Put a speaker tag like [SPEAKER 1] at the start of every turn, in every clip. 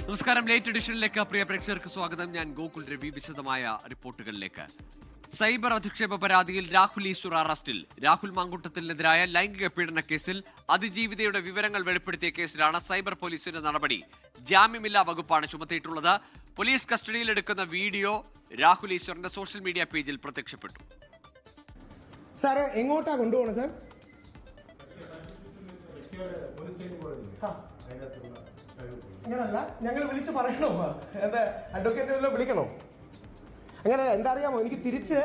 [SPEAKER 1] നമസ്കാരം. ലേറ്റ് എഡിഷനിലേക്ക് പ്രിയ പ്രേക്ഷകർക്ക് സ്വാഗതം. ഞാൻ ഗോകുൽ രവി. വിശദമായ റിപ്പോർട്ടുകളിലേക്ക്. സൈബർ അധിക്ഷേപ പരാതിയിൽ രാഹുൽ ഈശ്വർ അറസ്റ്റിൽ. രാഹുൽ മാങ്കൂട്ടത്തിനെതിരായ ലൈംഗിക പീഡന കേസിൽ അതിജീവിതയുടെ വിവരങ്ങൾ വെളിപ്പെടുത്തിയ കേസിലാണ് സൈബർ പോലീസിന്റെ നടപടി. ജാമ്യമില്ലാ വകുപ്പാണ് ചുമത്തിയിട്ടുള്ളത്. പോലീസ് കസ്റ്റഡിയിലെടുക്കുന്ന വീഡിയോ രാഹുൽ ഈശ്വറിന്റെ സോഷ്യൽ മീഡിയ പേജിൽ പ്രത്യക്ഷപ്പെട്ടു.
[SPEAKER 2] സാറേ എങ്ങോട്ടാ കൊണ്ടുപോകണം സാർ? അങ്ങനല്ല, ഞങ്ങൾ വിളിച്ച് പറയണോ? എന്താ അഡ്വക്കേറ്റ് വിളിക്കണോ? അങ്ങനെ എന്താ അറിയാമോ, എനിക്ക് തിരിച്ച്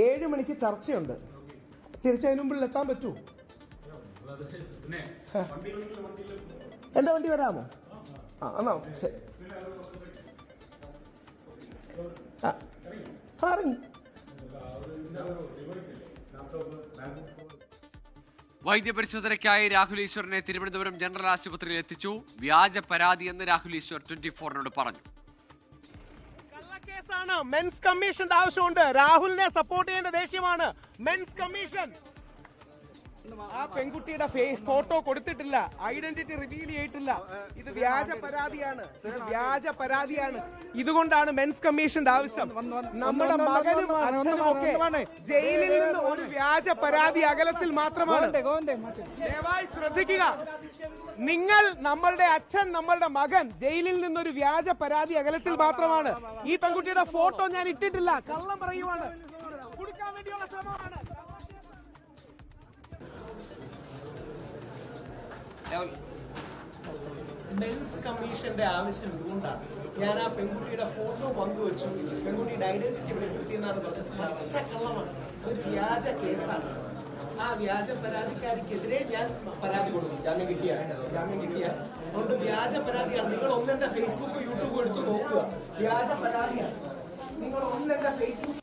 [SPEAKER 2] 7 മണിക്ക് ചർച്ചയുണ്ട്. തിരിച്ചതിന് മുമ്പിൽ എത്താൻ പറ്റൂ? എന്റെ വണ്ടി വരാമോ? എന്നാ ശരി. ഇറങ്ങി.
[SPEAKER 1] വൈദ്യപരിശോധനയ്ക്കായി രാഹുൽ ഈശ്വറിനെ തിരുവനന്തപുരം ജനറൽ ആശുപത്രിയിൽ എത്തിച്ചു. വ്യാജ പരാതിയെന്ന് രാഹുൽ ഈശ്വർ 24-നോട് പറഞ്ഞു.
[SPEAKER 2] കള്ളക്കേസാണ്. മെൻസ് കമ്മീഷന്റെ ആവശ്യമുണ്ട്. രാഹുലിനെ സപ്പോർട്ട് ചെയ്യേണ്ട ദേഷ്യമാണ് മെൻസ് കമ്മീഷൻ. ആ പെൺകുട്ടിയുടെ ഫോട്ടോ കൊടുത്തിട്ടില്ല, ഐഡന്റിറ്റി റിവീൽ ചെയ്തിട്ടില്ല. ഇത് വ്യാജ പരാതിയാണ്. ഇതുകൊണ്ടാണ് മെൻസ് കമ്മീഷന്റെ ആവശ്യം. നമ്മുടെ മകനും ജയിലിൽ നിന്ന് ഒരു വ്യാജ പരാതി അകലത്തിൽ മാത്രമാണ്. ദയവായി ശ്രദ്ധിക്കുക. നിങ്ങൾ, നമ്മളുടെ അച്ഛൻ, നമ്മളുടെ മകൻ ജയിലിൽ നിന്നൊരു വ്യാജ പരാതി അകലത്തിൽ മാത്രമാണ്. ഈ പെൺകുട്ടിയുടെ ഫോട്ടോ ഞാൻ ഇട്ടിട്ടില്ല. കള്ളം പറയുവാണ്. കൊടുക്കാൻ വേണ്ടിയുള്ള ശ്രമമാണ്. മെൻസ് കമ്മീഷന്റെ ആവശ്യം ഇതുകൊണ്ടാണ്. ഞാൻ ആ പെൺകുട്ടിയുടെ ഫോട്ടോ പങ്കുവച്ചു. പെൺകുട്ടിയുടെ ഐഡന്റിറ്റി വെളിപ്പെടുത്തിയെന്നാണ് പറഞ്ഞത്. പച്ചക്കള്ളമാണ്. ഒരു വ്യാജ കേസാണ്. ആ വ്യാജ പരാതിക്കാരിക്കെതിരെ ഞാൻ പരാതി കൊടുക്കും. ജാമ്യം കിട്ടിയാൽ അതുകൊണ്ട് വ്യാജ പരാതിയാണ്. നിങ്ങൾ ഒന്നെന്റെ ഫേസ്ബുക്ക് യൂട്യൂബ് എടുത്ത് നോക്കുക. വ്യാജ പരാതിയാണ്. നിങ്ങൾ ഒന്നെന്റെ ഫേസ്ബുക്ക്.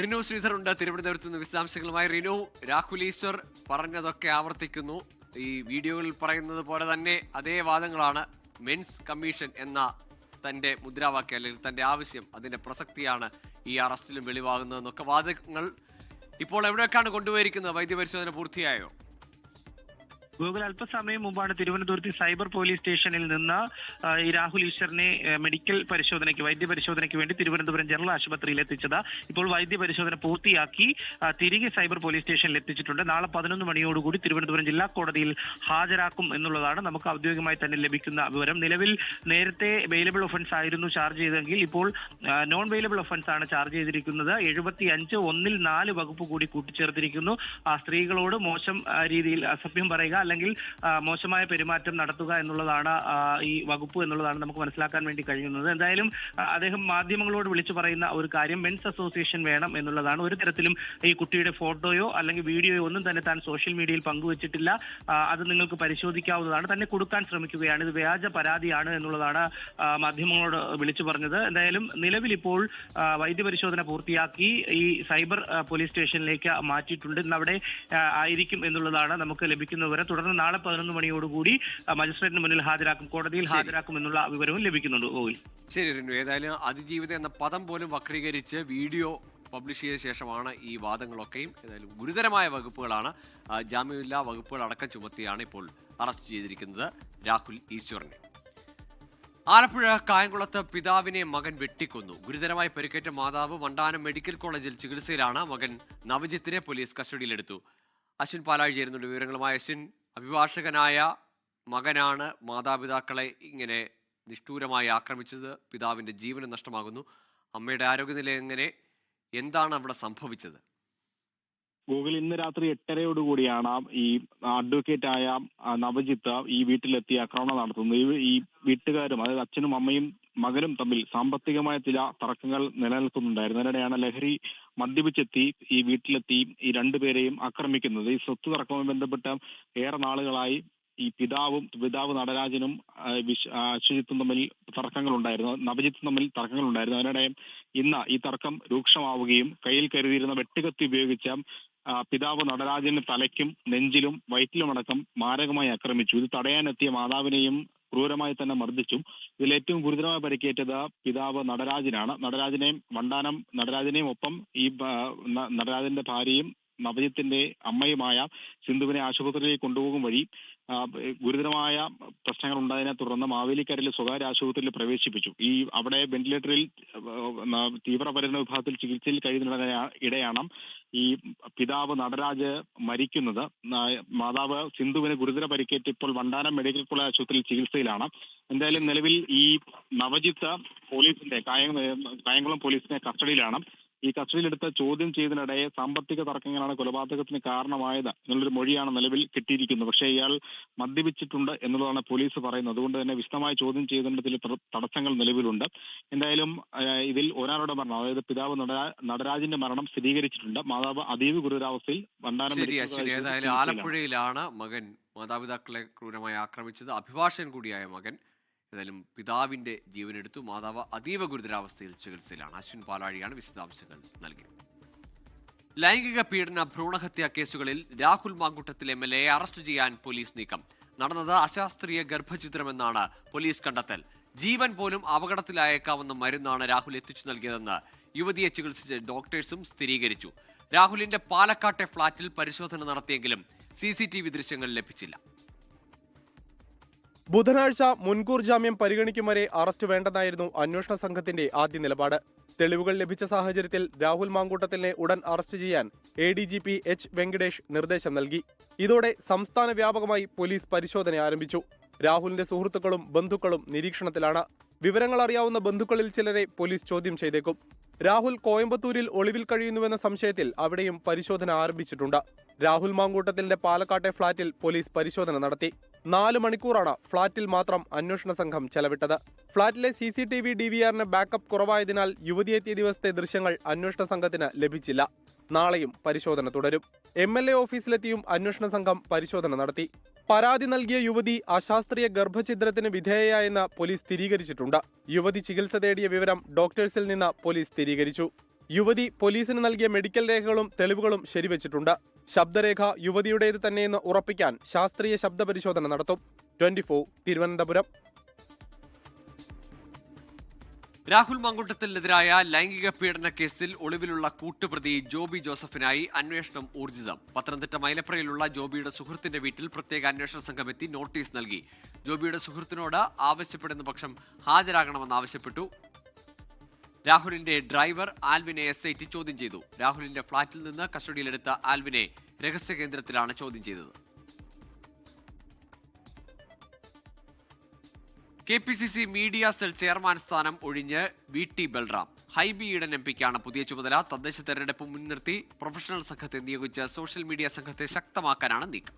[SPEAKER 1] റിനു ശ്രീധർ ഉണ്ട് തിരുവനന്തപുരത്ത് നിന്ന് വിശദാംശങ്ങളുമായി. റിനു, രാഹുൽ ഈശ്വർ പറഞ്ഞതൊക്കെ ആവർത്തിക്കുന്നു. ഈ വീഡിയോയിൽ പറയുന്നത് പോലെ തന്നെ അതേ വാദങ്ങളാണ്. മെൻസ് കമ്മീഷൻ എന്ന തന്റെ മുദ്രാവാക്യം അല്ലെങ്കിൽ തന്റെ ആവശ്യം, അതിന്റെ പ്രസക്തിയാണ് ഈ അറസ്റ്റിലും വെളിവാകുന്നതെന്നൊക്കെ വാദങ്ങൾ ഇപ്പോൾ എവിടേക്കാണ് കൊണ്ടുപോയിരിക്കുന്നത്? വൈദ്യപരിശോധന പൂർത്തിയായോ?
[SPEAKER 3] ഗൂഗിൾ അല്പസമയം മുമ്പാണ് തിരുവനന്തപുരത്ത് സൈബർ പോലീസ് സ്റ്റേഷനിൽ നിന്ന് ഈ രാഹുൽ ഈശ്വറിനെ മെഡിക്കൽ പരിശോധനയ്ക്ക്, വൈദ്യപരിശോധനയ്ക്ക് വേണ്ടി തിരുവനന്തപുരം ജനറൽ ആശുപത്രിയിൽ എത്തിച്ചത്. ഇപ്പോൾ വൈദ്യപരിശോധന പൂർത്തിയാക്കി തിരികെ സൈബർ പോലീസ് സ്റ്റേഷനിൽ എത്തിച്ചിട്ടുണ്ട്. നാളെ 11 മണിയോടുകൂടി തിരുവനന്തപുരം ജില്ലാ കോടതിയിൽ ഹാജരാക്കും എന്നുള്ളതാണ് നമുക്ക് ഔദ്യോഗികമായി തന്നെ ലഭിക്കുന്ന വിവരം. നിലവിൽ നേരത്തെ വെയിലബിൾ ഒഫൻസ് ആയിരുന്നു ചാർജ് ചെയ്തതെങ്കിൽ ഇപ്പോൾ നോൺ വെയിലബിൾ ഒഫൻസ് ആണ് ചാർജ് ചെയ്തിരിക്കുന്നത്. 75(1)(4) വകുപ്പ് കൂടി കൂട്ടിച്ചേർത്തിരിക്കുന്നു. സ്ത്രീകളോട് മോശം രീതിയിൽ അസഭ്യം പറയുക അല്ലെങ്കിൽ മോശമായ പെരുമാറ്റം നടത്തുക എന്നുള്ളതാണ് ഈ വകുപ്പ് എന്നുള്ളതാണ് നമുക്ക് മനസ്സിലാക്കാൻ വേണ്ടി കഴിയുന്നത്. എന്തായാലും അദ്ദേഹം മാധ്യമങ്ങളോട് വിളിച്ചു പറയുന്ന ഒരു കാര്യം മെൻസ് അസോസിയേഷൻ വേണം എന്നുള്ളതാണ്. ഒരു തരത്തിലും ഈ കുട്ടിയുടെ ഫോട്ടോയോ അല്ലെങ്കിൽ വീഡിയോയോ ഒന്നും തന്നെ താൻ സോഷ്യൽ മീഡിയയിൽ പങ്കുവച്ചിട്ടില്ല. അത് നിങ്ങൾക്ക് പരിശോധിക്കാവുന്നതാണ്. തന്നെ കൊടുക്കാൻ ശ്രമിക്കുകയാണ്. ഇത് വ്യാജ പരാതിയാണ് എന്നുള്ളതാണ് മാധ്യമങ്ങളോട് വിളിച്ചു പറഞ്ഞത്. എന്തായാലും നിലവിൽ ഇപ്പോൾ വൈദ്യപരിശോധന പൂർത്തിയാക്കി ഈ സൈബർ പോലീസ് സ്റ്റേഷനിലേക്ക് മാറ്റിയിട്ടുണ്ട്. ഇന്ന് അവിടെ ആയിരിക്കും എന്നുള്ളതാണ് നമുക്ക് ലഭിക്കുന്ന വിവരം. തുടർന്ന് നാളെ 11 മണിയോടുകൂടി മജിസ്ട്രേറ്റിന് മുന്നിൽ ഹാജരാക്കും, കോടതിയിൽ ഹാജരാക്കും എന്നുള്ള വിവരവും ലഭിക്കുന്നുണ്ട്.
[SPEAKER 1] ശരി റിനു, ഏതായാലും അതിജീവിത എന്ന പദം പോലും വക്രീകരിച്ച് വീഡിയോ പബ്ലിഷ് ചെയ്ത ശേഷമാണ് ഈ വാദങ്ങളൊക്കെയും. ഏതായാലും ഗുരുതരമായ വകുപ്പുകളാണ്. ജാമ്യമില്ലാ വകുപ്പുകൾ അടക്കം ചുമത്തിയാണ് ഇപ്പോൾ അറസ്റ്റ് ചെയ്തിരിക്കുന്നത് രാഹുൽ ഈശ്വറിനെ. ആലപ്പുഴ കായംകുളത്ത് പിതാവിനെ മകൻ വെട്ടിക്കൊന്നു. ഗുരുതരമായി പരിക്കേറ്റ മാതാവ് വണ്ടാനം മെഡിക്കൽ കോളേജിൽ ചികിത്സയിലാണ്. മകൻ നവജിത്തിനെ പോലീസ് കസ്റ്റഡിയിലെടുത്തു. അശ്വിൻ പാലാഴി ചേരുന്നുണ്ട് വിവരങ്ങളുമായി. അശ്വിൻ, അഭിഭാഷകനായ മകനാണ് മാതാപിതാക്കളെ ഇങ്ങനെ നിഷ്ഠൂരമായി ആക്രമിച്ചത്. പിതാവിന്റെ ജീവന് നഷ്ടമാകുന്നു. അമ്മയുടെ ആരോഗ്യനില എങ്ങനെ? എന്താണ് അവിടെ സംഭവിച്ചത്?
[SPEAKER 4] ഗൂഗിൾ ഇന്ന് രാത്രി 8:30 ഈ അഡ്വക്കേറ്റായ നവജിത്ത് ഈ വീട്ടിലെത്തി ആക്രമണം നടത്തുന്നത്. ഈ വീട്ടുകാരും, അതായത് അച്ഛനും അമ്മയും മകനും തമ്മിൽ സാമ്പത്തികമായ ചില തർക്കങ്ങൾ നിലനിൽക്കുന്നുണ്ടായിരുന്നു. അതിനിടെയാണ് ലഹരി മദ്യപിച്ചെത്തി ഈ വീട്ടിലെത്തി ഈ രണ്ടുപേരെയും ആക്രമിക്കുന്നത്. ഈ സ്വത്ത് തർക്കവുമായി ബന്ധപ്പെട്ട് ഏറെ നാളുകളായി ഈ പിതാവ് നടരാജനും അശ്വജിത്തും തമ്മിൽ തർക്കങ്ങളുണ്ടായിരുന്നു, നവജിത്തും തമ്മിൽ തർക്കങ്ങളുണ്ടായിരുന്നു. അതിനിടെ ഇന്ന് ഈ തർക്കം രൂക്ഷമാവുകയും കയ്യിൽ കരുതിയിരുന്ന വെട്ടുകത്തി ഉപയോഗിച്ച പിതാവ് നടരാജന്റെ തലയ്ക്കും നെഞ്ചിലും വയറ്റിലുമടക്കം മാരകമായി ആക്രമിച്ചു. ഇത് തടയാനെത്തിയ മാതാവിനെയും ക്രൂരമായി തന്നെ മർദ്ദിച്ചു. ഇതിൽ ഏറ്റവും ഗുരുതരമായി പരിക്കേറ്റത് പിതാവ് നടരാജനാണ്. നടരാജനെയും ഒപ്പം ഈ നടരാജന്റെ ഭാര്യയും നവജിത്തിന്റെ അമ്മയുമായ സിന്ധുവിനെ ആശുപത്രിയിലേക്ക് കൊണ്ടുപോകും വഴി ഗുരുതരമായ പ്രശ്നങ്ങൾ ഉണ്ടായതിനെ തുടർന്ന് മാവേലിക്കരയിലെ സ്വകാര്യ ആശുപത്രിയിൽ പ്രവേശിപ്പിച്ചു. അവിടെ വെന്റിലേറ്ററിൽ തീവ്രപരിണത വിഭാഗത്തിൽ ചികിത്സയിൽ കഴിയുന്നിടയാണ് ഈ പിതാവ് നടരാജ് മരിക്കുന്നത്. മാതാവ് സിന്ധുവിന് ഗുരുതര പരിക്കേറ്റ് ഇപ്പോൾ വണ്ടാനം മെഡിക്കൽ കോളേജ് ആശുപത്രിയിൽ ചികിത്സയിലാണ്. എന്തായാലും നിലവിൽ ഈ നവജിത്ത് പോലീസിന്റെ കായംകുളം പോലീസിന്റെ കസ്റ്റഡിയിലാണ്. ഈ കസ്റ്റഡിയിലെടുത്ത് ചോദ്യം ചെയ്തതിനിടെ സാമ്പത്തിക തർക്കങ്ങളാണ് കൊലപാതകത്തിന് കാരണമായത് എന്നുള്ളൊരു മൊഴിയാണ് നിലവിൽ കിട്ടിയിരിക്കുന്നത്. പക്ഷേ ഇയാൾ മദ്യപിച്ചിട്ടുണ്ട് എന്നുള്ളതാണ് പോലീസ് പറയുന്നത്. അതുകൊണ്ട് തന്നെ വിശദമായി ചോദ്യം ചെയ്യുന്നതിന് ചില തടസ്സങ്ങൾ നിലവിലുണ്ട്. എന്തായാലും ഇതിൽ ഒരാളുടെ മരണം, അതായത് പിതാവ് നടരാജിന്റെ മരണം സ്ഥിരീകരിച്ചിട്ടുണ്ട്. മാതാവ് അതീവ ഗുരുതരാവസ്ഥയിൽ
[SPEAKER 1] ഏതായാലും ആലപ്പുഴയിലാണ് മകൻ മാതാപിതാക്കളെ ക്രൂരമായി ആക്രമിച്ചത്. അഭിഭാഷകൻ കൂടിയായ മകൻ ഏതായാലും പിതാവിന്റെ ജീവനെടുത്തു. മാതാവ് അതീവ ഗുരുതരാവസ്ഥയിൽ ചികിത്സയിലാണ്. അശ്വിൻ പാലാഴിയാണ് വിശദാംശങ്ങൾ നൽകിയത്. ലൈംഗിക പീഡന ഭ്രൂണഹത്യാ കേസുകളിൽ രാഹുൽ മാങ്കൂട്ടത്തിൽ MLA അറസ്റ്റ് ചെയ്യാൻ പോലീസ് നീക്കം. നടന്നത് അശാസ്ത്രീയ ഗർഭഛിദ്രമെന്നാണ് പോലീസ് കണ്ടെത്തൽ. ജീവൻ പോലും അപകടത്തിലായേക്കാവുന്ന മരുന്നാണ് രാഹുൽ എത്തിച്ചു നൽകിയതെന്ന് യുവതിയെ ചികിത്സിച്ച ഡോക്ടേഴ്സും സ്ഥിരീകരിച്ചു. രാഹുലിന്റെ പാലക്കാട്ടെ ഫ്ളാറ്റിൽ പരിശോധന നടത്തിയെങ്കിലും CCTV ദൃശ്യങ്ങൾ ലഭിച്ചില്ല.
[SPEAKER 5] ബുധനാഴ്ച മുൻകൂർ ജാമ്യം പരിഗണിക്കും വരെ അറസ്റ്റ് വേണ്ടെന്നായിരുന്നു അന്വേഷണ സംഘത്തിന്റെ ആദ്യ നിലപാട്. തെളിവുകൾ ലഭിച്ച സാഹചര്യത്തിൽ രാഹുൽ മാങ്കൂട്ടത്തിലിനെ ഉടൻ അറസ്റ്റ് ചെയ്യാൻ ADGP H. വെങ്കടേഷ് നിർദ്ദേശം നൽകി. ഇതോടെ സംസ്ഥാന വ്യാപകമായി പോലീസ് പരിശോധന ആരംഭിച്ചു. രാഹുലിന്റെ സുഹൃത്തുക്കളും ബന്ധുക്കളും നിരീക്ഷണത്തിലാണ്. വിവരങ്ങൾ അറിയാവുന്ന ബന്ധുക്കളിൽ ചിലരെ പോലീസ് ചോദ്യം ചെയ്തേക്കും. രാഹുൽ കോയമ്പത്തൂരിൽ ഒളിവിൽ കഴിയുന്നുവെന്ന സംശയത്തിൽ അവിടെയും പരിശോധന ആരംഭിച്ചിട്ടുണ്ട്. രാഹുൽ മാങ്കൂട്ടത്തിന്റെ പാലക്കാട്ടെ ഫ്ളാറ്റിൽ പോലീസ് പരിശോധന നടത്തി. 4 മണിക്കൂറാണ് ഫ്ളാറ്റിൽ മാത്രം അന്വേഷണ സംഘം ചെലവിട്ടത്. ഫ്ളാറ്റിലെ CCTV DVRന് ബാക്കപ്പ് കുറവായതിനാൽ യുവതിയെത്തിയ ദിവസത്തെ ദൃശ്യങ്ങൾ അന്വേഷണ സംഘത്തിന് ലഭിച്ചില്ല. നാളെയും പരിശോധന തുടരും. MLA ഓഫീസിലെത്തിയും അന്വേഷണ സംഘം പരിശോധന നടത്തി. പരാതി നൽകിയ യുവതി അശാസ്ത്രീയ ഗർഭഛിദ്രത്തിന് വിധേയയായെന്ന് പോലീസ് സ്ഥിരീകരിച്ചിട്ടുണ്ട്. യുവതി ചികിത്സ തേടിയ വിവരം ഡോക്ടേഴ്സിൽ നിന്ന് പോലീസ് സ്ഥിരീകരിച്ചു. യുവതി പോലീസിന് നൽകിയ മെഡിക്കൽ രേഖകളും തെളിവുകളും ശരിവച്ചിട്ടുണ്ട്. ശബ്ദരേഖ യുവതിയുടേത് തന്നെയെന്ന് ഉറപ്പിക്കാൻ ശാസ്ത്രീയ ശബ്ദപരിശോധന നടത്തും. 24 തിരുവനന്തപുരം.
[SPEAKER 1] രാഹുൽ മാങ്കൂട്ടത്തിനെതിരായ ലൈംഗിക പീഡന കേസിൽ ഒളിവിലുള്ള കൂട്ടുപ്രതി ജോബി ജോസഫിനായി അന്വേഷണം ഊർജിതം. പത്തനംതിട്ട മൈലപ്രയിലുള്ള ജോബിയുടെ സുഹൃത്തിന്റെ വീട്ടിൽ പ്രത്യേക അന്വേഷണ സംഘം എത്തി നോട്ടീസ് നൽകി. ജോബിയുടെ സുഹൃത്തിനോട് ആവശ്യപ്പെടുന്ന പക്ഷം ഹാജരാകണമെന്നാവശ്യപ്പെട്ടു. രാഹുലിന്റെ ഡ്രൈവർ ആൽവിനെ SIT ചോദ്യം ചെയ്തു. രാഹുലിന്റെ ഫ്ളാറ്റിൽ നിന്ന് കസ്റ്റഡിയിലെടുത്ത ആൽവിനെ രഹസ്യ കേന്ദ്രത്തിലാണ് ചോദ്യം ചെയ്തത്. KPCC മീഡിയ സെൽ ചെയർമാൻ സ്ഥാനം ഒഴിഞ്ഞ് VT ബൽറാം. ഹൈബി ഈഡൻ MPക്കാണ് പുതിയ ചുമതല. തദ്ദേശ തെരഞ്ഞെടുപ്പ് മുൻനിർത്തി പ്രൊഫഷണൽ സംഘത്തെ നിയോഗിച്ച് സോഷ്യൽ മീഡിയ സംഘത്തെ ശക്തമാക്കാനാണ് നീക്കം.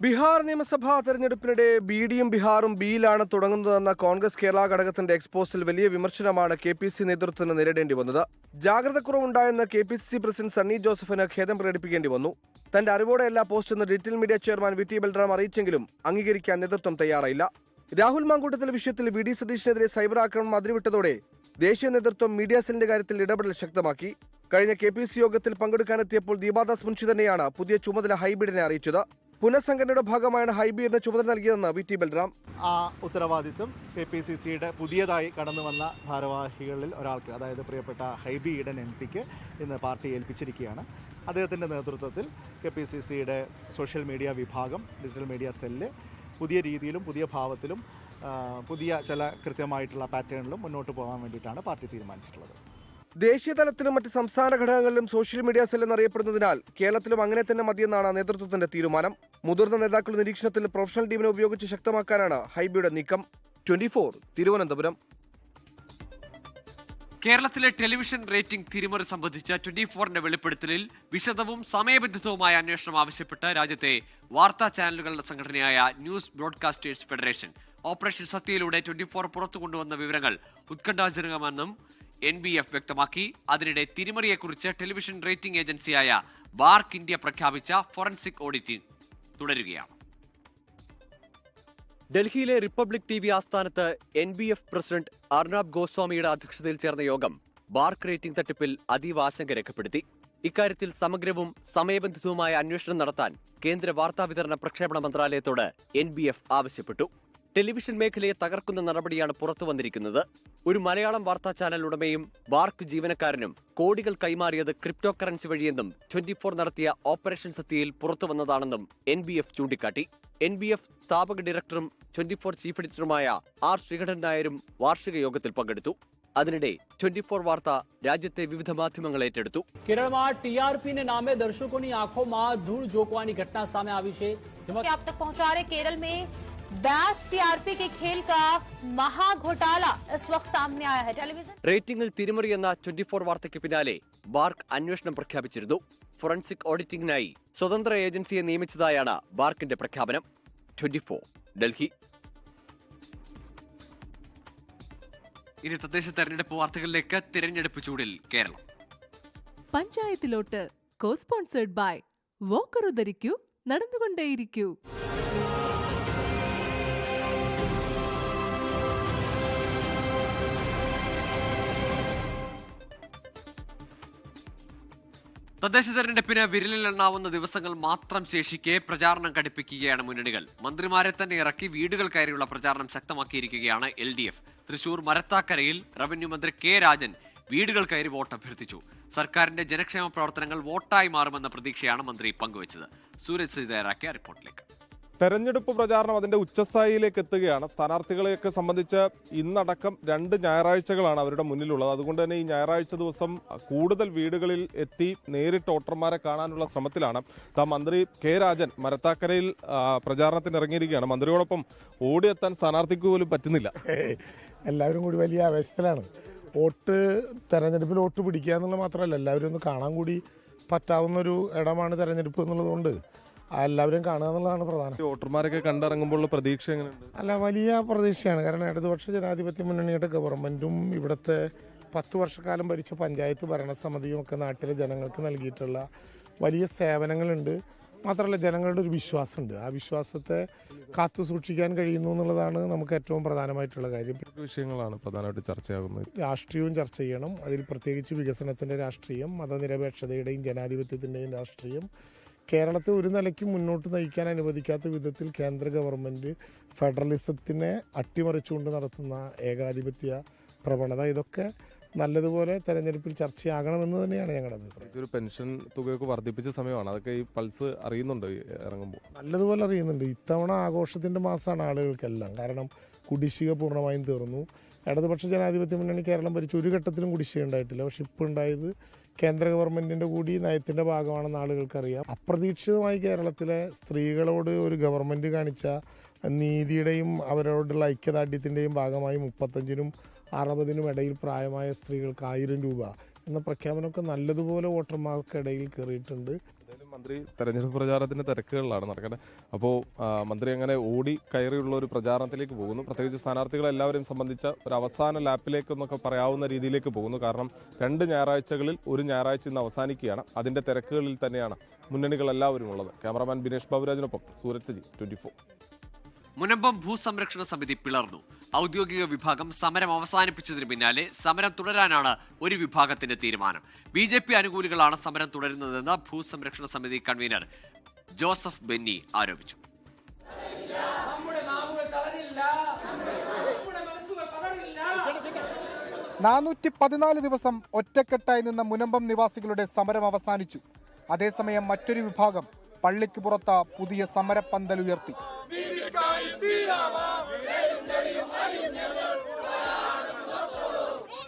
[SPEAKER 6] ബീഹാർ നിയമസഭാ തെരഞ്ഞെടുപ്പിനിടെ BDയും ബീഹാറും ബിയിലാണ് തുടങ്ങുന്നതെന്ന കോൺഗ്രസ് കേരള ഘടകത്തിന്റെ എക്സ്പോസിൽ വലിയ വിമർശനമാണ് KPCC നേതൃത്വത്തിന് നേരിടേണ്ടി വന്നത്. ജാഗ്രതക്കുറവുണ്ടായെന്ന് KPCC പ്രസിഡന്റ് സണ്ണി ജോസഫിന് ഖേദം പ്രകടിപ്പിക്കേണ്ടി വന്നു. തന്റെ അറിവോടെയല്ല പോസ്റ്റെന്ന് digital media chairman VT Balram അറിയിച്ചെങ്കിലും അംഗീകരിക്കാൻ നേതൃത്വം തയ്യാറായില്ല. രാഹുൽ മാങ്കൂട്ടത്തിൽ വിഷയത്തിൽ VD സതീഷിനെതിരെ സൈബർ ആക്രമണം അതിരുവിട്ടതോടെ ദേശീയ നേതൃത്വം മീഡിയ സെല്ലിന്റെ കാര്യത്തിൽ ഇടപെടൽ ശക്തമാക്കി. കഴിഞ്ഞ KPCC യോഗത്തിൽ പങ്കെടുക്കാനെത്തിയപ്പോൾ ദീപാദാസ് മുൻഷി തന്നെയാണ് പുതിയ ചുമതല ഹൈബീഡിനെ അറിയിച്ചത്. പുനഃസംഘടനയുടെ ഭാഗമായാണ് ഹൈബീഡിന് ചുമതല നൽകിയതെന്ന് VT ബൽറാം.
[SPEAKER 7] ആ ഉത്തരവാദിത്വം KPCCയുടെ പുതിയതായി കടന്നു വന്ന ഭാരവാഹികളിൽ ഒരാൾക്ക്, അതായത് പ്രിയപ്പെട്ട ഹൈബി ഈഡൻ MPക്ക് ഇന്ന് പാർട്ടി ഏൽപ്പിച്ചിരിക്കുകയാണ്. അദ്ദേഹത്തിൻ്റെ നേതൃത്വത്തിൽ KPCCയുടെ സോഷ്യൽ മീഡിയ വിഭാഗം, ഡിജിറ്റൽ മീഡിയ സെല്ല് പുതിയ രീതിയിലും പുതിയ ഭാവത്തിലും പുതിയ ചില കൃത്യമായിട്ടുള്ള പാറ്റേണിലും മുന്നോട്ട് പോകാൻ വേണ്ടിയിട്ടാണ് പാർട്ടി തീരുമാനിച്ചിട്ടുള്ളത്.
[SPEAKER 6] ദേശീയ തലത്തിലും മറ്റ് സംസ്ഥാന ഘടകങ്ങളിലും സോഷ്യൽ മീഡിയ സെൽ എന്നറിയപ്പെടുന്നതിനാൽ കേരളത്തിലും അങ്ങനെ തന്നെ മതിയെന്നാണ് നേതൃത്വത്തിന്റെ തീരുമാനം. മുതിർന്ന നേതാക്കളുടെ നിരീക്ഷണത്തിൽ പ്രൊഫഷണൽ ടീമിനെ ഉപയോഗിച്ച് ശക്തമാക്കാനാണ് ഹൈബിയുടെ നീക്കം. 24 തിരുവനന്തപുരം.
[SPEAKER 1] കേരളത്തിലെ ടെലിവിഷൻ റേറ്റിംഗ് തിരിമറി സംബന്ധിച്ച 24ന്റെ വെളിപ്പെടുത്തലിൽ വിശദവും സമയബന്ധിതവുമായ അന്വേഷണം ആവശ്യപ്പെട്ട് രാജ്യത്തെ വാർത്താ ചാനലുകളുടെ സംഘടനയായ ന്യൂസ് ബ്രോഡ്കാസ്റ്റേഴ്സ് ഫെഡറേഷൻ. ഓപ്പറേഷൻ സത്യയിലൂടെ 24 പുറത്തു കൊണ്ടുവന്ന വിവരങ്ങൾ ഉത്കണ്ഠാജനകമെന്നും NBF വ്യക്തമാക്കി. അതിനിടെ തിരിമറിയെക്കുറിച്ച് ടെലിവിഷൻ റേറ്റിംഗ് ഏജൻസിയായ ബാർക്ക് ഇന്ത്യ പ്രഖ്യാപിച്ച ഫോറൻസിക് ഓഡിറ്റ് തുടരുകയാണ്.
[SPEAKER 8] ഡൽഹിയിലെ റിപ്പബ്ലിക് TV ആസ്ഥാനത്ത് NBF പ്രസിഡന്റ് അർണാബ് ഗോസ്വാമിയുടെ അധ്യക്ഷതയിൽ ചേർന്ന യോഗം ബാർക്ക് റേറ്റിംഗ് തട്ടിപ്പിൽ അതീവ ആശങ്ക രേഖപ്പെടുത്തി. ഇക്കാര്യത്തിൽ സമഗ്രവും സമയബന്ധിതവുമായ അന്വേഷണം നടത്താൻ കേന്ദ്ര വാർത്താവിതരണ പ്രക്ഷേപണ മന്ത്രാലയത്തോട് NBF ആവശ്യപ്പെട്ടു. ടെലിവിഷൻ മേഖലയെ തകർക്കുന്ന നടപടിയാണ് പുറത്തു വന്നിരിക്കുന്നത്. ഒരു മലയാളം വാർത്താ ചാനൽ ഉടമയും ബാർക്ക് ജീവനക്കാരനും കോടികൾ കൈമാറിയത് ക്രിപ്റ്റോ കറൻസി വഴിയെന്നും 24 നടത്തിയ ഓപ്പറേഷൻ സത്യയിൽ പുറത്തു വന്നതാണെന്നും NBF ചൂണ്ടിക്കാട്ടി. NBF സ്ഥാപക ഡയറക്ടറും 24 ചീഫ് എഡിറ്ററുമായ R ശ്രീകണ്ഠൻ നായരും വാർഷിക യോഗത്തിൽ പങ്കെടുത്തു. അതിനിടെ 24 വാർത്ത രാജ്യത്തെ വിവിധ മാധ്യമങ്ങൾ ഏറ്റെടുത്തു.
[SPEAKER 9] કેરળમાં ટીઆરપી નામે દર્શકોની આંખોમાં ધૂળ ઝોકવાની ઘટના સામે આવી છે.
[SPEAKER 10] आप तक पहुंचा रहे केरल में बैक टीआरपी के खेल का महाघोटाला इस वक्त सामने आया है. टेलीविजन
[SPEAKER 8] റേറ്റിംഗിൽ തിരിമറിയെന്ന 24 വാർത്തയ്ക്ക് പിന്നാലെ ബാർക്ക് അന്വേഷണം പ്രഖ്യാപിച്ചിരുന്നു. ഫോറൻസിക് ഓഡിറ്റിംഗിനായി സ്വതന്ത്ര ഏജൻസിയെ നിയമിച്ചതായാണ് ബാർക്കിന്റെ പ്രഖ്യാപനം. 24 ഡൽഹി.
[SPEAKER 1] ഇനി തദ്ദേശ തെരഞ്ഞെടുപ്പ് വാർത്തകളിലേക്ക്. തിരഞ്ഞെടുപ്പ് ചൂടിൽ കേരളം.
[SPEAKER 11] പഞ്ചായത്തിലോട്ട് കോ സ്പോൺസേഡ് ബൈ വോക്കർ ധരിക്കൂ, നടന്നുകൊണ്ടേയിരിക്കൂ.
[SPEAKER 1] തദ്ദേശ തെരഞ്ഞെടുപ്പിന് വിരലിലെണ്ണാവുന്ന ദിവസങ്ങൾ മാത്രം ശേഷിക്കെ പ്രചാരണം കടുപ്പിക്കുകയാണ് മുന്നണികൾ. മന്ത്രിമാരെ തന്നെ ഇറക്കി വീടുകൾ കയറിയുള്ള പ്രചാരണം ശക്തമാക്കിയിരിക്കുകയാണ് LDF. തൃശൂർ മരത്താക്കരയിൽ റവന്യൂ മന്ത്രി K രാജൻ വീടുകൾ കയറി വോട്ട് അഭ്യർത്ഥിച്ചു. സർക്കാരിന്റെ ജനക്ഷേമ പ്രവർത്തനങ്ങൾ വോട്ടായി മാറുമെന്ന പ്രതീക്ഷയാണ് മന്ത്രി പങ്കുവച്ചത്. സൂരജ് സി തയ്യാറാക്കിയ റിപ്പോർട്ടിലേക്ക്.
[SPEAKER 5] തെരഞ്ഞെടുപ്പ് പ്രചാരണം അതിന്റെ ഉച്ചസ്ഥായിയിലേക്ക് എത്തുകയാണ്. സ്ഥാനാർത്ഥികളെയൊക്കെ സംബന്ധിച്ച് ഇന്നടക്കം 2 ഞായറാഴ്ചകളാണ് അവരുടെ മുന്നിലുള്ളത്. അതുകൊണ്ട് തന്നെ ഈ ഞായറാഴ്ച ദിവസം കൂടുതൽ വീടുകളിൽ എത്തി നേരിട്ട് വോട്ടർമാരെ കാണാനുള്ള ശ്രമത്തിലാണ്. മന്ത്രി K രാജൻ മരത്താക്കരയിൽ പ്രചാരണത്തിന് ഇറങ്ങിയിരിക്കുകയാണ്. മന്ത്രിയോടൊപ്പം ഓടിയെത്താൻ സ്ഥാനാർത്ഥിക്ക് പോലും പറ്റുന്നില്ല.
[SPEAKER 12] എല്ലാവരും കൂടി വലിയ ആവേശത്തിലാണ്. തെരഞ്ഞെടുപ്പിൽ വോട്ട് പിടിക്കുക എന്നുള്ളത് മാത്രമല്ല, എല്ലാവരും ഒന്ന് കാണാൻ കൂടി പറ്റാവുന്നൊരു ഇടമാണ് തെരഞ്ഞെടുപ്പ് എന്നുള്ളതുകൊണ്ട് എല്ലാവരും കാണുക എന്നുള്ളതാണ് പ്രധാനം.
[SPEAKER 5] വോട്ടർമാരൊക്കെ കണ്ടിറങ്ങുമ്പോഴുള്ള പ്രതീക്ഷ എങ്ങനെയുണ്ട്?
[SPEAKER 12] അല്ല, വലിയ പ്രതീക്ഷയാണ്. കാരണം ഇടതുപക്ഷ ജനാധിപത്യ മുന്നണിയുടെ ഗവൺമെൻറ്റും ഇവിടുത്തെ 10 വർഷക്കാലം ഭരിച്ച പഞ്ചായത്ത് ഭരണസമിതിയും ഒക്കെ നാട്ടിലെ ജനങ്ങൾക്ക് നൽകിയിട്ടുള്ള വലിയ സേവനങ്ങളുണ്ട്. മാത്രമല്ല ജനങ്ങളുടെ ഒരു വിശ്വാസമുണ്ട്. ആ വിശ്വാസത്തെ കാത്തു സൂക്ഷിക്കാൻ കഴിയുന്നു എന്നുള്ളതാണ് നമുക്ക് ഏറ്റവും പ്രധാനമായിട്ടുള്ള കാര്യം.
[SPEAKER 5] വിഷയങ്ങളാണ് പ്രധാനമായിട്ട് ചർച്ചയാകുന്നത്.
[SPEAKER 12] രാഷ്ട്രീയവും ചർച്ച ചെയ്യണം. അതിൽ പ്രത്യേകിച്ച് വികസനത്തിൻ്റെ രാഷ്ട്രീയം, മതനിരപേക്ഷതയുടെയും ജനാധിപത്യത്തിൻ്റെയും രാഷ്ട്രീയം. കേരളത്തെ ഒരു നിലയ്ക്കും മുന്നോട്ട് നയിക്കാൻ അനുവദിക്കാത്ത വിധത്തിൽ കേന്ദ്ര ഗവൺമെൻറ് ഫെഡറലിസത്തിനെ അട്ടിമറിച്ചുകൊണ്ട് നടത്തുന്ന ഏകാധിപത്യ പ്രവണത, ഇതൊക്കെ നല്ലതുപോലെ തെരഞ്ഞെടുപ്പിൽ ചർച്ചയാകണമെന്ന് തന്നെയാണ് ഞങ്ങളുടെ അഭിപ്രായം.
[SPEAKER 5] ഒരു പെൻഷൻ തുകയൊക്കെ വർദ്ധിപ്പിച്ച സമയമാണ്. അതൊക്കെ ഈ പൾസ് അറിയുന്നുണ്ട് ഇറങ്ങുമ്പോൾ?
[SPEAKER 12] നല്ലതുപോലെ അറിയുന്നുണ്ട്. ഇത്തവണ ആഘോഷത്തിൻ്റെ മാസമാണ് ആളുകൾക്കെല്ലാം. കാരണം കുടിശ്ശിക പൂർണ്ണമായും തീർന്നു. ഇടതുപക്ഷ ജനാധിപത്യ മുന്നണി കേരളം ഭരിച്ച ഒരു ഘട്ടത്തിലും കുടിശ്ശിക ഉണ്ടായിട്ടില്ല. പക്ഷെ ഇപ്പോൾ ഉണ്ടായത് കേന്ദ്ര ഗവൺമെൻറ്റിൻ്റെ കൂടി നയത്തിൻ്റെ ഭാഗമാണെന്ന് ആളുകൾക്കറിയാം. അപ്രതീക്ഷിതമായി കേരളത്തിലെ സ്ത്രീകളോട് ഒരു ഗവൺമെൻറ് കാണിച്ച നീതിയുടെയും അവരോടുള്ള ഐക്യദാർഢ്യത്തിൻ്റെയും ഭാഗമായി 35നും 60നും ഇടയിൽ പ്രായമായ സ്ത്രീകൾക്ക് 1000 രൂപ എന്ന പ്രഖ്യാപനമൊക്കെ നല്ലതുപോലെ വോട്ടർമാർക്കിടയിൽ കയറിയിട്ടുണ്ട്.
[SPEAKER 5] മന്ത്രി തെരഞ്ഞെടുപ്പ് പ്രചാരണത്തിന്റെ തിരക്കുകളിലാണ് നടക്കുന്നത്. അപ്പോൾ മന്ത്രി അങ്ങനെ ഓടി കയറിയുള്ള ഒരു പ്രചാരണത്തിലേക്ക് പോകുന്നു. പ്രത്യേകിച്ച് സ്ഥാനാർത്ഥികളെല്ലാവരെയും സംബന്ധിച്ച ഒരു അവസാന ലാപ്പിലേക്കെന്നൊക്കെ പറയാവുന്ന രീതിയിലേക്ക് പോകുന്നു. കാരണം 2 ഞായറാഴ്ചകളിൽ ഒരു ഞായറാഴ്ച ഇന്ന് അവസാനിക്കുകയാണ്. അതിന്റെ തിരക്കുകളിൽ തന്നെയാണ് മുന്നണികളെല്ലാവരും ഉള്ളത്. ക്യാമറാമാൻ ബിനേഷ് ബാബുരാജിനൊപ്പം സൂരജ് സജി, 24.
[SPEAKER 1] മുനമ്പം ഭൂസംരക്ഷണ സമിതി പിളർന്നു. ഔദ്യോഗിക വിഭാഗം സമരം അവസാനിപ്പിച്ചതിന് പിന്നാലെ സമരം തുടരാനാണ് ഒരു വിഭാഗത്തിന്റെ തീരുമാനം. BJP അനുകൂലികളാണ് സമരം തുടരുന്നതെന്ന് ഭൂസംരക്ഷണ സമിതി കൺവീനർ ജോസഫ് ബെന്നി ആരോപിച്ചു.
[SPEAKER 13] 414 ദിവസം ഒറ്റക്കെട്ടായി നിന്ന മുനമ്പം നിവാസികളുടെ സമരം അവസാനിച്ചു. അതേസമയം മറ്റൊരു വിഭാഗം പള്ളിക്ക് പുറത്ത് പുതിയ സമരപ്പന്തൽ ഉയർത്തി.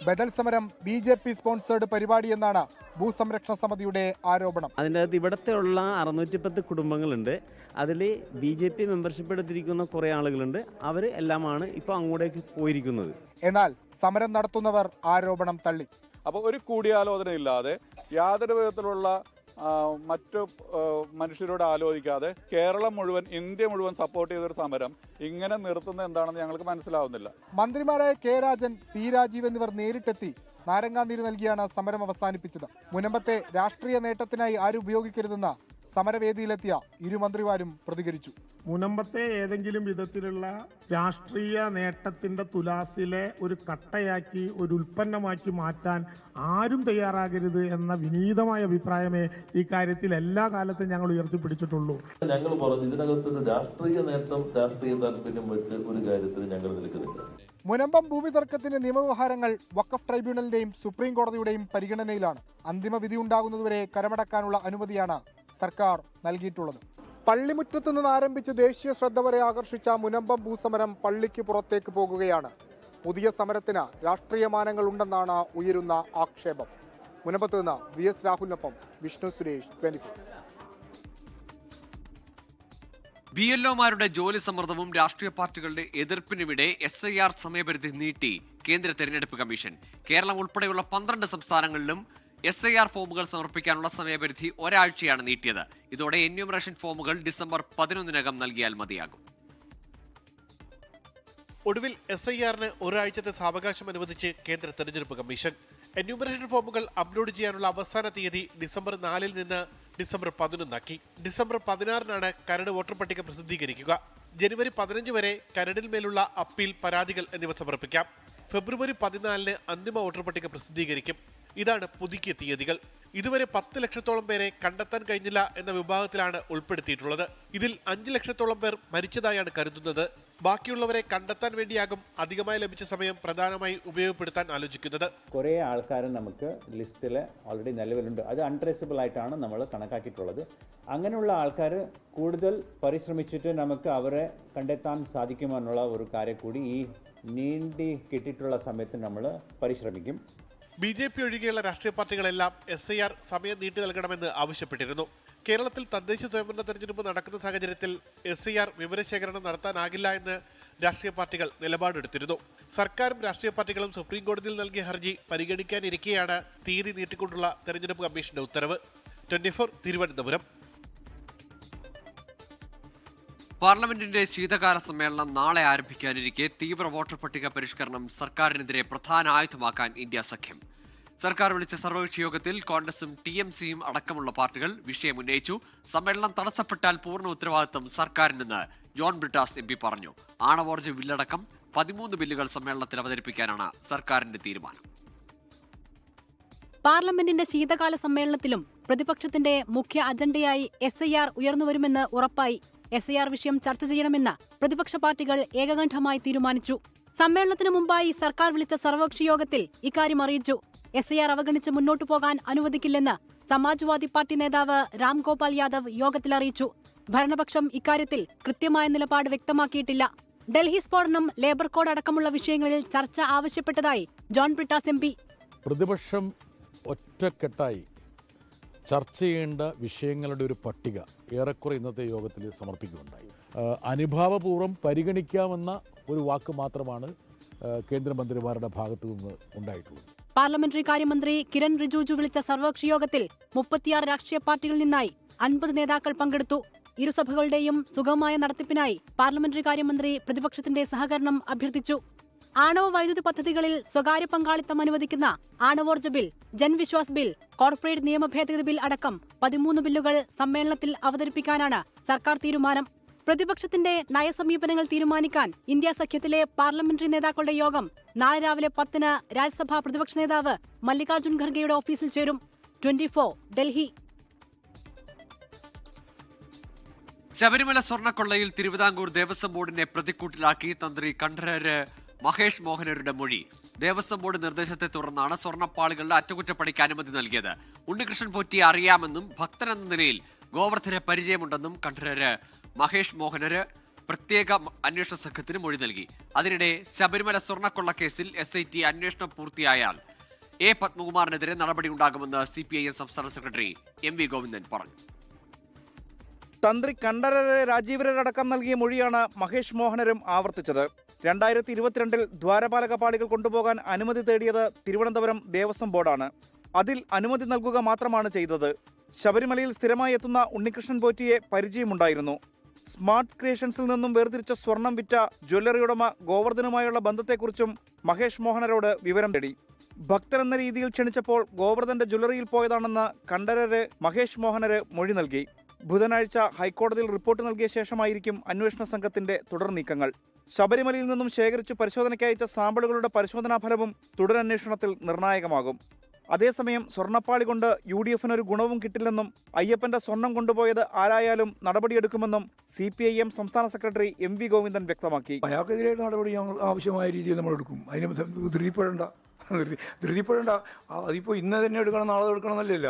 [SPEAKER 13] ബദൽ സമരം BJP സ്പോൺസേഡ് പരിപാടിയെന്നാണ് ഭൂസംരക്ഷണ സമിതിയുടെ ആരോപണം.
[SPEAKER 14] അതിൻ്റെ അകത്ത് ഇവിടത്തെ ഉള്ള 610 കുടുംബങ്ങളുണ്ട്. അതിൽ BJP മെമ്പർഷിപ്പ് എടുത്തിരിക്കുന്ന കുറേ ആളുകളുണ്ട്. അവർ എല്ലാമാണ് ഇപ്പോൾ അങ്ങോട്ടേക്ക് പോയിരിക്കുന്നത്.
[SPEAKER 13] എന്നാൽ സമരം നടത്തുന്നവർ ആരോപണം തള്ളി.
[SPEAKER 15] അപ്പോൾ ഒരു കൂടിയാലോചനയില്ലാതെ യാതൊരു വിധത്തിലുള്ള മറ്റു മനുഷ്യരോട് ആലോചിക്കാതെ കേരളം മുഴുവൻ, ഇന്ത്യ മുഴുവൻ സപ്പോർട്ട് ചെയ്തൊരു സമരം ഇങ്ങനെ നിർത്തുന്നത് എന്താണെന്ന് ഞങ്ങൾക്ക് മനസ്സിലാവുന്നില്ല.
[SPEAKER 13] മന്ത്രിമാരായ K രാജൻ, P രാജീവ് എന്നിവർ നേരിട്ടെത്തി നാരങ്ങാനീര് നൽകിയാണ് സമരം അവസാനിപ്പിച്ചത്. മുനമ്പത്തെ രാഷ്ട്രീയ നേട്ടത്തിനായി ആരും ഉപയോഗിക്കരുതെന്ന് സമരവേദിയിലെത്തിയ ഇരു മന്ത്രിമാരും പ്രതികരിച്ചു.
[SPEAKER 12] മുനമ്പത്തെ ഏതെങ്കിലും വിധത്തിലുള്ള രാഷ്ട്രീയ നേട്ടത്തിന്റെ തുലാസിലെ ഒരു കട്ടയാക്കി ഒരു ഉൽപ്പന്നമാക്കി മാറ്റാൻ ആരും തയ്യാറാകരുത് എന്ന വിനീതമായ അഭിപ്രായമേ ഈ കാര്യത്തിൽ എല്ലാ കാലത്തും ഞങ്ങൾ ഉയർത്തിപ്പിടിച്ചിട്ടുള്ളൂ.
[SPEAKER 16] ഞങ്ങൾ പറഞ്ഞു ഇതിനകത്തൊരു രാഷ്ട്രീയ നേട്ടം, രാഷ്ട്രീയ താല്പര്യം വെച്ച് ഒരു കാര്യത്തിൽ ഞങ്ങൾ നിൽക്കുന്നില്ല.
[SPEAKER 13] മുനമ്പം ഭൂമി തർക്കത്തിന്റെ നിയമവ്യവഹാരങ്ങൾ വഖഫ് ട്രൈബ്യൂണലിന്റെയും സുപ്രീം കോടതിയുടെയും പരിഗണനയിലാണ്. അന്തിമ വിധി ഉണ്ടാകുന്നതുവരെ കരമടക്കാനുള്ള അനുമതിയാണ് സർക്കാർ നൽകിയിട്ടുള്ളത്. പള്ളിമുറ്റത്തു നിന്ന് ആരംഭിച്ച് ദേശീയ ശ്രദ്ധ വരെ ആകർഷിച്ച മുനമ്പം ഭൂസമരം പള്ളിക്ക് പുറത്തേക്ക് പോകുകയാണ്. പുതിയ സമരത്തിന് രാഷ്ട്രീയ മാനങ്ങൾ ഉണ്ടെന്നാണ് ഉയരുന്ന ആക്ഷേപം. മുനമ്പത്ത് നിന്ന് VS രാഹുലിനൊപ്പം വിഷ്ണു സുരേഷ്, 24.
[SPEAKER 1] BLOമാരുടെ ജോലി സമ്മർദ്ദവും രാഷ്ട്രീയ പാർട്ടികളുടെ എതിർപ്പിനുമിടെ SIR സമയപരിധി നീട്ടി കേന്ദ്ര തെരഞ്ഞെടുപ്പ് കമ്മീഷൻ. കേരളം ഉൾപ്പെടെയുള്ള 12 സംസ്ഥാനങ്ങളിലും SIR ഫോമുകൾ സമർപ്പിക്കാനുള്ള സമയപരിധി ഒരാഴ്ചയാണ് നീട്ടിയത്. ഇതോടെ എന്യൂമറേഷൻ ഫോമുകൾ ഡിസംബർ 11-നകം നൽകിയാൽ മതിയാകും.
[SPEAKER 17] ഒടുവിൽ SIRന് ഒരാഴ്ചത്തെ സാവകാശം അനുവദിച്ച് കേന്ദ്ര തെരഞ്ഞെടുപ്പ് കമ്മീഷൻ. എന്യൂമറേഷൻ ഫോമുകൾ അപ്ലോഡ് ചെയ്യാനുള്ള അവസാന തീയതി ഡിസംബർ 4-ൽ നിന്ന് ഡിസംബർ 11-ആക്കി. ഡിസംബർ 16-നാണ് കരട് വോട്ടർ പട്ടിക പ്രസിദ്ധീകരിക്കുക. ജനുവരി 15 വരെ കരടിൽ മേലുള്ള അപ്പീൽ, പരാതികൾ എന്നിവ സമർപ്പിക്കാം. ഫെബ്രുവരി 14-ന് അന്തിമ വോട്ടർ പട്ടിക പ്രസിദ്ധീകരിക്കും. ഇതാണ് പുതുക്കിയ തീയതികൾ. ഇതുവരെ 10 ലക്ഷത്തോളം പേരെ കണ്ടെത്താൻ കഴിഞ്ഞില്ല എന്ന വിഭാഗത്തിലാണ് ഉൾപ്പെടുത്തിയിട്ടുള്ളത്. ഇതിൽ 5 ലക്ഷത്തോളം പേർ മരിച്ചതായാണ് കരുതുന്നത്. ബാക്കിയുള്ളവരെ കണ്ടെത്താൻ വേണ്ടിയാകും അധികമായി ലഭിച്ച സമയം പ്രധാനമായി ഉപയോഗപ്പെടുത്താൻ ആലോചിക്കുന്നത്.
[SPEAKER 18] കുറേ ആൾക്കാർ നമുക്ക് ലിസ്റ്റിൽ ഓൾറെഡി നിലവിലുണ്ട്. അത് അൺട്രേസബിൾ ആയിട്ടാണ് നമ്മൾ കണക്കാക്കിയിട്ടുള്ളത്. അങ്ങനെയുള്ള ആൾക്കാർ കൂടുതൽ പരിശ്രമിച്ചിട്ട് നമുക്ക് അവരെ കണ്ടെത്താൻ സാധിക്കുമോ എന്നുള്ള ഒരു കാര്യം കൂടി ഈ നീണ്ടി കിട്ടിയിട്ടുള്ള സമയത്ത് നമ്മൾ പരിശ്രമിക്കും.
[SPEAKER 17] BJP ഒഴികെയുള്ള രാഷ്ട്രീയ പാർട്ടികളെല്ലാം SIR സമയം നീട്ടി നൽകണമെന്ന് ആവശ്യപ്പെട്ടിരുന്നു. കേരളത്തിൽ തദ്ദേശ സ്വയംഭരണ തെരഞ്ഞെടുപ്പ് നടക്കുന്ന സാഹചര്യത്തിൽ SIR വിവരശേഖരണം നടത്താനാകില്ല എന്ന് രാഷ്ട്രീയ പാർട്ടികൾ നിലപാടെടുത്തിരുന്നു. സർക്കാരും രാഷ്ട്രീയ പാർട്ടികളും സുപ്രീം കോടതിയിൽ നൽകിയ ഹർജി പരിഗണിക്കാനിരിക്കെയാണ് തീയതി നീട്ടിക്കൊണ്ടുള്ള തെരഞ്ഞെടുപ്പ് കമ്മീഷന്റെ ഉത്തരവ്. 24 തിരുവനന്തപുരം.
[SPEAKER 1] പാർലമെന്റിന്റെ ശീതകാല സമ്മേളനം നാളെ ആരംഭിക്കാനിരിക്കെ തീവ്ര വോട്ടർ പട്ടിക പരിഷ്കരണം സർക്കാരിനെതിരെ പ്രധാന ആയുധമാക്കാൻ ഇന്ത്യ സഖ്യം. സർക്കാർ വിളിച്ച സർവകക്ഷി യോഗത്തിൽ കോൺഗ്രസും TMCയും അടക്കമുള്ള പാർട്ടികൾ വിഷയം ഉന്നയിച്ചു. സമ്മേളനം തടസ്സപ്പെട്ടാൽ പൂർണ്ണ ഉത്തരവാദിത്തം സർക്കാരിനെന്ന് ജോൺ ബ്രിട്ടാസ് MP പറഞ്ഞു. ആണവോർജ്ജ ബില്ലടക്കം 13 ബില്ലുകൾ സമ്മേളനത്തിൽ അവതരിപ്പിക്കാനാണ് സർക്കാരിന്റെ തീരുമാനം.
[SPEAKER 19] പാർലമെന്റിന്റെ ശീതകാല സമ്മേളനത്തിലും പ്രതിപക്ഷത്തിന്റെ മുഖ്യ അജണ്ടയായി SIR ഉയർന്നുവരുമെന്ന് ഉറപ്പായി. SIR വിഷയം ചർച്ച ചെയ്യണമെന്ന് പ്രതിപക്ഷ പാർട്ടികൾ ഏകകണ്ഠമായി തീരുമാനിച്ചു. സമ്മേളനത്തിന് മുമ്പായി സർക്കാർ വിളിച്ച സർവകക്ഷി യോഗത്തിൽ ഇക്കാര്യം അറിയിച്ചു. SIR അവഗണിച്ച് മുന്നോട്ടു പോകാൻ അനുവദിക്കില്ലെന്ന് സമാജ്വാദി പാർട്ടി നേതാവ് രാം ഗോപാൽ യാദവ് യോഗത്തിൽ അറിയിച്ചു. ഭരണപക്ഷം ഇക്കാര്യത്തിൽ കൃത്യമായ നിലപാട് വ്യക്തമാക്കിയിട്ടില്ല. ഡൽഹി സ്ഫോടനം, ലേബർ കോഡ് അടക്കമുള്ള വിഷയങ്ങളിൽ ചർച്ച ആവശ്യപ്പെട്ടതായി ജോൺ ബ്രിട്ടാസ് MP.
[SPEAKER 20] പ്രതിപക്ഷം ഒറ്റക്കെട്ടായി ചർച്ച ചെയ്യേണ്ട വിഷയങ്ങളുടെ ഒരു പട്ടിക ഏറെക്കുറെ ഇന്നത്തെ യോഗത്തിൽ സമർപ്പിക്കുകയുണ്ടായി. അനുഭാവപൂർവ്വം പരിഗണിക്കാമെന്ന ഒരു വാക്ക് മാത്രമാണ് കേന്ദ്രമന്ത്രിമാരുടെ ഭാഗത്തു നിന്ന് ഉണ്ടായിട്ടുള്ളത്.
[SPEAKER 19] പാർലമെന്ററി കാര്യമന്ത്രി കിരൺ റിജിജു വിളിച്ച സർവകക്ഷി യോഗത്തിൽ 36 രാഷ്ട്രീയ പാർട്ടികളിൽ നിന്നായി 50 നേതാക്കൾ പങ്കെടുത്തു. ഇരുസഭകളുടെയും സുഗമമായ നടത്തിപ്പിനായി പാർലമെന്ററി കാര്യമന്ത്രി പ്രതിപക്ഷത്തിന്റെ സഹകരണം അഭ്യർത്ഥിച്ചു. ആണവ വൈദ്യുതി പദ്ധതികളിൽ സ്വകാര്യ പങ്കാളിത്തം അനുവദിക്കുന്ന ആണവോർജ്ജ ബിൽ, ജൻവിശ്വാസ് ബിൽ, കോർപ്പറേറ്റ് നിയമ ഭേദഗതി ബിൽ അടക്കം 13 ബില്ലുകൾ സമ്മേളനത്തിൽ അവതരിപ്പിക്കാനാണ് സർക്കാർ തീരുമാനം. പ്രതിപക്ഷത്തിന്റെ നയസമീപനങ്ങൾ തീരുമാനിക്കാൻ ഇന്ത്യ സഖ്യത്തിലെ പാർലമെന്ററി നേതാക്കളുടെ യോഗം നാളെ രാവിലെ 10-ന് രാജ്യസഭാ പ്രതിപക്ഷ നേതാവ് മല്ലികാർജ്ജുൻ ഖർഗെയുടെ ഓഫീസിൽ ചേരും. 24 ഡൽഹി.
[SPEAKER 1] ശബരിമല സ്വർണ്ണക്കൊള്ളയിൽ തിരുവിതാംകൂർ ദേവസ്വം ബോർഡിനെ പ്രതിക്കൂട്ടിലാക്കി തന്ത്രി കണ്ഠരര് മഹേഷ് മോഹനരുടെ മൊഴി. ദേവസ്വം ബോർഡ് നിർദ്ദേശത്തെ തുടർന്നാണ് സ്വർണ്ണപ്പാളികളുടെ അറ്റകുറ്റപ്പണിക്ക് അനുമതി നൽകിയത്. ഉണ്ണികൃഷ്ണൻ പോറ്റിയെ അറിയാമെന്നും ഭക്തനെന്ന നിലയിൽ ഗോവർദ്ധനെ പരിചയമുണ്ടെന്നും കണ്ഠരര് മഹേഷ് മോഹനര് പ്രത്യേക അന്വേഷണ സംഘത്തിന് മൊഴി നൽകി. അതിനിടെ ശബരിമല സ്വർണ്ണക്കൊള്ള കേസിൽ SIT അന്വേഷണം പൂർത്തിയായാൽ A. പത്മകുമാറിനെതിരെ നടപടിയുണ്ടാകുമെന്ന് CPIM സംസ്ഥാന സെക്രട്ടറി MV ഗോവിന്ദൻ പറഞ്ഞു.
[SPEAKER 21] തന്ത്രി കണ്ഠരര് രാജീവരടക്കം നൽകിയ മൊഴിയാണ് മഹേഷ് മോഹനരും ആവർത്തിച്ചത്. 2022-ൽ ദ്വാരപാലക പാളികൾ കൊണ്ടുപോകാൻ അനുമതി തേടിയത് തിരുവനന്തപുരം ദേവസ്വം ബോർഡാണ്. അതിൽ അനുമതി നൽകുക മാത്രമാണ് ചെയ്തത്. ശബരിമലയിൽ സ്ഥിരമായി എത്തുന്ന ഉണ്ണികൃഷ്ണൻ പോറ്റിയെ പരിചയമുണ്ടായിരുന്നു. സ്മാർട്ട് ക്രിയേഷൻസിൽ നിന്നും വേർതിരിച്ച സ്വർണം വിറ്റ ജ്വല്ലറി ഉടമ ഗോവർദ്ധനുമായുള്ള ബന്ധത്തെക്കുറിച്ചും മഹേഷ് മോഹനരോട് വിവരം തേടി. ഭക്തരെന്ന രീതിയിൽ ക്ഷണിച്ചപ്പോൾ ഗോവർദ്ധന്റെ ജ്വല്ലറിയിൽ പോയതാണെന്ന് കണ്ഠരര് മഹേഷ് മോഹനര് മൊഴി നൽകി. ബുധനാഴ്ച ഹൈക്കോടതിയിൽ റിപ്പോർട്ട് നൽകിയ ശേഷമായിരിക്കും അന്വേഷണ സംഘത്തിന്റെ തുടർ നീക്കങ്ങൾ. ശബരിമലയിൽ നിന്നും ശേഖരിച്ചു പരിശോധനയ്ക്ക് അയച്ച സാമ്പിളുകളുടെ പരിശോധനാ ഫലവും തുടരന്വേഷണത്തിൽ നിർണായകമാകും. അതേസമയം സ്വർണ്ണപ്പാളി കൊണ്ട് UDF ഒരു ഗുണവും കിട്ടില്ലെന്നും അയ്യപ്പന്റെ സ്വർണം കൊണ്ടുപോയത് ആരായാലും നടപടിയെടുക്കുമെന്നും CPIM സംസ്ഥാന സെക്രട്ടറി MV ഗോവിന്ദൻ വ്യക്തമാക്കി.
[SPEAKER 2] അയാൾക്കെതിരെ നടപടി ഞങ്ങൾ ആവശ്യമായ രീതിയിൽ നമ്മൾ എടുക്കും. അതിന് ധൃതിപ്പെടേണ്ട. അതിപ്പോൾ ഇന്ന് തന്നെ എടുക്കണം, നാളെ എടുക്കണം എന്നല്ല.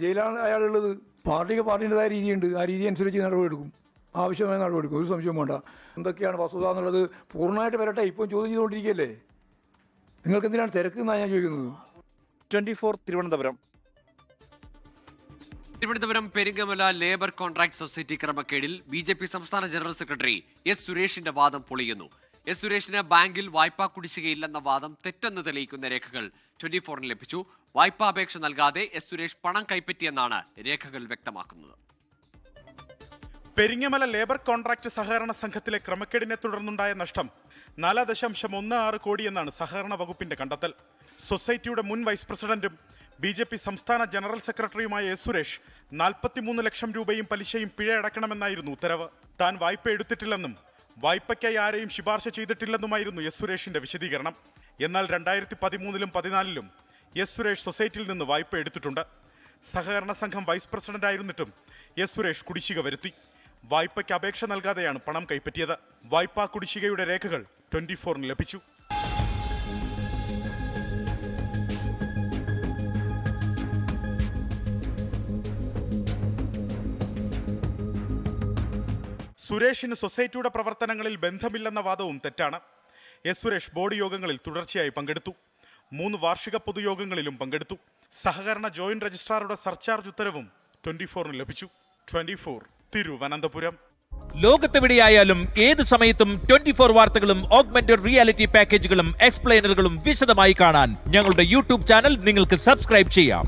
[SPEAKER 2] ജയിലാണ് അയാളുള്ളത്. പാർട്ടിൻ്റെതായ രീതിയുണ്ട്. ആ രീതി അനുസരിച്ച് നടപടിയെടുക്കും. ആവശ്യമായ നടപടിയെടുക്കും. ഒരു സംശയം വേണ്ട. എന്തൊക്കെയാണ് വസ്തുത എന്നുള്ളത് പൂർണ്ണമായിട്ട് വരട്ടെ. ഇപ്പം ചോദ്യം ചെയ്തുകൊണ്ടിരിക്കുകയല്ലേ. നിങ്ങൾക്ക് എന്തിനാണ് തിരക്ക് എന്നാണ് ഞാൻ ചോദിക്കുന്നത്.
[SPEAKER 21] 24 Thiruvananthapuram.
[SPEAKER 1] Thiruvananthapuram Peringamala labour contract society ക്രമക്കേടിൽ BJP സംസ്ഥാന ജനറൽ സെക്രട്ടറി S സുരേഷിന്റെ വാദം പൊളിയുന്നു. S സുരേഷിന് ബാങ്കിൽ വായ്പാ കുടിശ്ശികയില്ലെന്ന വാദം തെറ്റെന്ന് തെളിയിക്കുന്ന രേഖകൾ 24-ന് ലഭിച്ചു. വായ്പാ അപേക്ഷ നൽകാതെ S സുരേഷ് പണം കൈപ്പറ്റിയെന്നാണ് രേഖകൾ വ്യക്തമാക്കുന്നത്.
[SPEAKER 22] പെരിങ്ങമല ലേബർ കോൺട്രാക്ട് സഹകരണ സംഘത്തിലെ ക്രമക്കേടിനെ തുടർന്നുണ്ടായ നഷ്ടം 4.16 കോടിയെന്നാണ് സഹകരണ വകുപ്പിന്റെ കണ്ടെത്തൽ. സൊസൈറ്റിയുടെ മുൻ വൈസ് പ്രസിഡന്റും BJP സംസ്ഥാന ജനറൽ സെക്രട്ടറിയുമായ S സുരേഷ് 43 ലക്ഷം രൂപയും പലിശയും പിഴ അടയ്ക്കണമെന്നായിരുന്നു ഉത്തരവ്. താൻ വായ്പ എടുത്തിട്ടില്ലെന്നും വായ്പയ്ക്കായി ആരെയും ശുപാർശ ചെയ്തിട്ടില്ലെന്നുമായിരുന്നു S സുരേഷിന്റെ വിശദീകരണം. എന്നാൽ 2013-ലും 14-ലും S സുരേഷ് സൊസൈറ്റിയിൽ നിന്ന് വായ്പ എടുത്തിട്ടുണ്ട്. സഹകരണ സംഘം വൈസ് പ്രസിഡന്റ് ആയിരുന്നിട്ടും S സുരേഷ് കുടിശ്ശിക വരുത്തി. വായ്പയ്ക്ക് അപേക്ഷ നൽകാതെയാണ് പണം കൈപ്പറ്റിയത്. വായ്പാ കുടിശ്ശികയുടെ രേഖകൾ 24-ന് ലഭിച്ചു. സുരേഷിന് സൊസൈറ്റിയുടെ പ്രവർത്തനങ്ങളിൽ ബന്ധമില്ലെന്ന വാദവും തെറ്റാണ്. S സുരേഷ് ബോർഡ് യോഗങ്ങളിൽ തുടർച്ചയായി പങ്കെടുത്തു. 3 വാർഷിക പൊതുയോഗങ്ങളിലും പങ്കെടുത്തു. സഹകരണ ജോയിന്റ് രജിസ്ട്രാറുടെ സർചാർജ് ഉത്തരവും 24-ന് ലഭിച്ചു. 24 തിരുവനന്തപുരം.
[SPEAKER 23] ലോകത്തെവിടെയായാലും ഏത് സമയത്തും 24 വാർത്തകളും ഓഗ്മെന്റഡ് റിയാലിറ്റി പാക്കേജുകളും എക്സ്പ്ലെയിനറുകളും വിശദമായി കാണാൻ ഞങ്ങളുടെ YouTube ചാനൽ നിങ്ങൾക്ക് സബ്സ്ക്രൈബ് ചെയ്യാം.